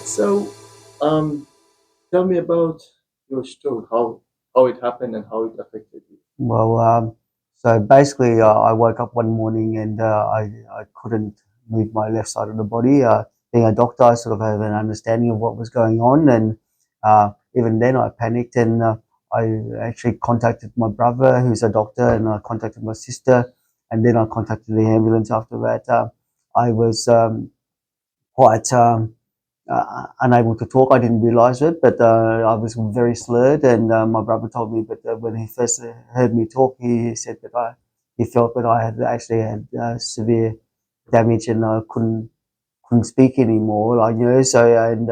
So, um, tell me about your stroke, how it happened and how it affected you. Well, so basically, I woke up one morning and I couldn't move my left side of the body. Being a doctor, I sort of have an understanding of what was going on, and even then, I panicked and I actually contacted my brother, who's a doctor, and I contacted my sister, and then I contacted the ambulance. After that, I was quite unable to talk. I didn't realize it, but I was very slurred. And my brother told me that when he first heard me talk, he said that he felt that I had actually had severe damage and I couldn't speak anymore. Like so and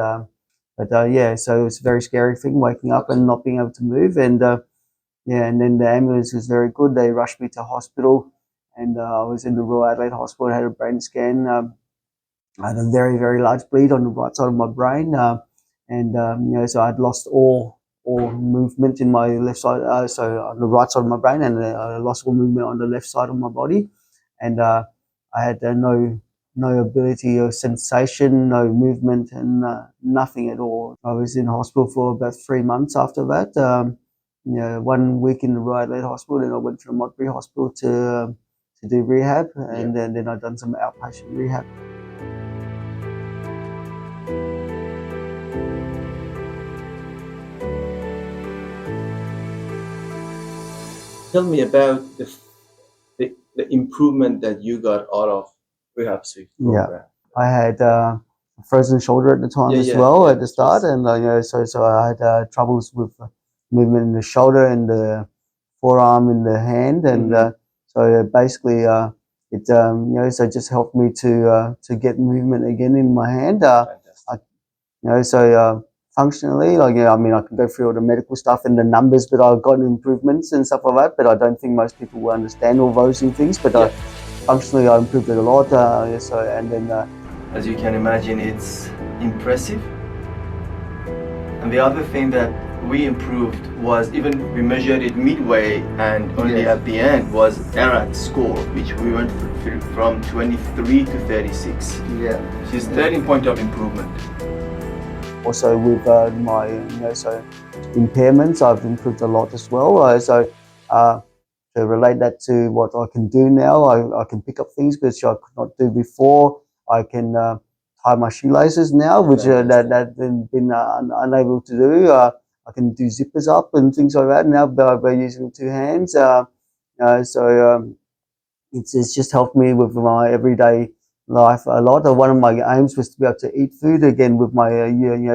but yeah, so it was a very scary thing waking up and not being able to move. And yeah, and then the ambulance was very good. They rushed me to hospital, and I was in the Royal Adelaide Hospital. I had a brain scan. I had a very, very large bleed on the right side of my brain, and so I'd lost all movement in my left side, so on the right side of my brain, and I lost all movement on the left side of my body, and I had no ability or sensation, no movement, and nothing at all. I was in hospital for about 3 months after that. 1 week in the Royal Adelaide Hospital, then I went to the Modbury Hospital to do rehab, and then I'd done some outpatient rehab. Tell me about the improvement that you got out of Rehab Swift Yeah, program. I had a frozen shoulder at the time as well at the start, and so I had troubles with movement in the shoulder and the forearm and the hand, and so basically it so it just helped me to get movement again in my hand. So functionally, like I mean, I can go through all the medical stuff and the numbers, but I've got improvements and stuff like that. But I don't think most people will understand all those things. But functionally, I improved it a lot. So and then, as you can imagine, it's impressive. And the other thing that we improved was even we measured it midway, and only at the end was ERAT score, which we went from 23 to 36. Yeah, which is 13 point of improvement. Also with my so impairments, I've improved a lot as well. To relate that to what I can do now, I can pick up things which I could not do before. I can tie my shoelaces now, which that I've been unable to do. I can do zippers up and things like that now by using two hands. It's just helped me with my everyday life a lot. One of my aims was to be able to eat food again with my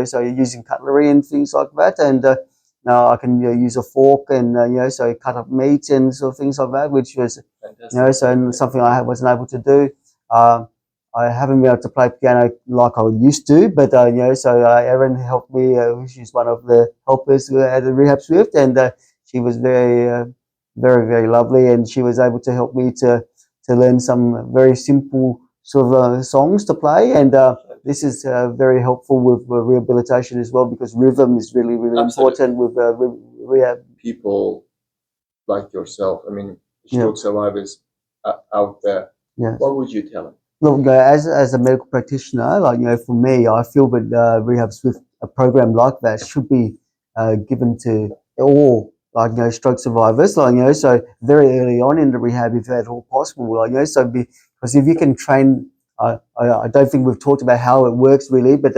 so using cutlery and things like that, and now I can use a fork and so cut up meat and sort of things like that, which was so something I wasn't able to do. I haven't been able to play piano like I used to, but so Erin helped me. She's one of the helpers at the Rehab Swift, and she was very, very lovely, and she was able to help me to learn some very simple sort of songs to play, and this is very helpful with rehabilitation as well, because rhythm is really, really important with rehab. People like yourself, I mean, stroke survivors out there, what would you tell them? Look, as a medical practitioner, like for me, I feel that Rehab Swift, a program like that, should be given to all, like stroke survivors, like so very early on in the rehab, if at all possible, like so because if you can train, I don't think we've talked about how it works really, but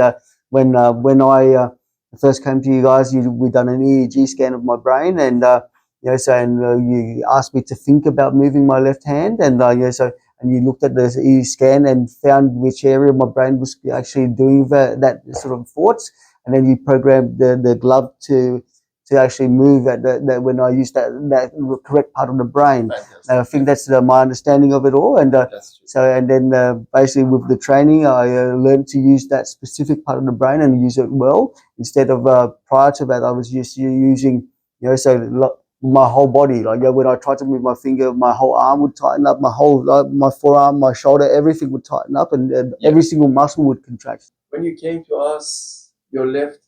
when I first came to you guys, we done an EEG scan of my brain, and so you asked me to think about moving my left hand, and so and you looked at the EEG scan and found which area of my brain was actually doing that sort of thoughts, and then you programmed the glove to actually move at that when I use that correct part of the brain. I think that's my understanding of it all, and and then basically with the training, I learned to use that specific part of the brain and use it well, instead of prior to that I was used to using so my whole body. Like when I tried to move my finger, my whole arm would tighten up, my forearm, my shoulder, everything would tighten up, and every single muscle would contract. When you came to us, your left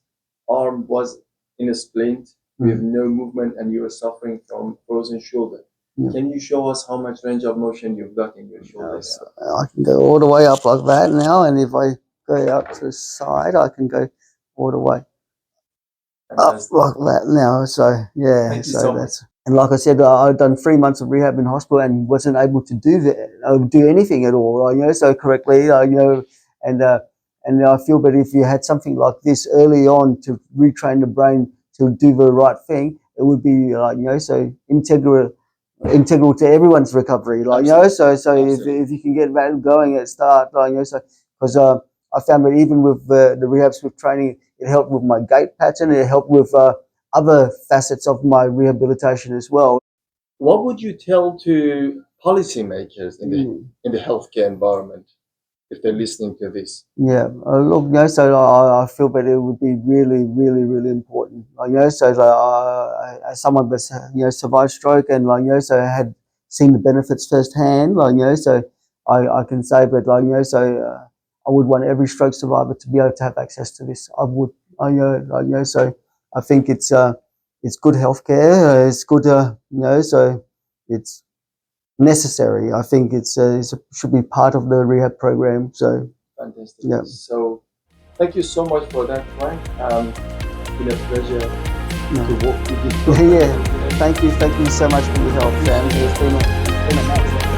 arm was in a splint with no movement, and you were suffering from frozen shoulder. Can you show us how much range of motion you've got in your shoulder now? I can go all the way up like that now, and if I go out to the side, I can go all the way up Fantastic. like that now. So yeah, Thank you so so that's and like I said, I've done 3 months of rehab in hospital and wasn't able to do anything at all. So correctly, and I feel that if you had something like this early on to retrain the brain to do the right thing, it would be so integral to everyone's recovery. So if you can get that going at start, so because I found that even with the Rehab Swift training, it helped with my gait pattern. It helped with other facets of my rehabilitation as well. What would you tell to policymakers Mm. in the healthcare environment if they're listening to this? Yeah, look, so I feel that it would be really, really, really important. So as someone that's survived stroke and so had seen the benefits firsthand. So I can say that I would want every stroke survivor to be able to have access to this. I would. So I think it's good healthcare. It's good. So it's necessary. I think should be part of the rehab program. So. Fantastic. Yeah. So, thank you so much for that, Frank. It's been a pleasure to walk with you. Yeah. Thank you so much for your help, Sam. It's been a match.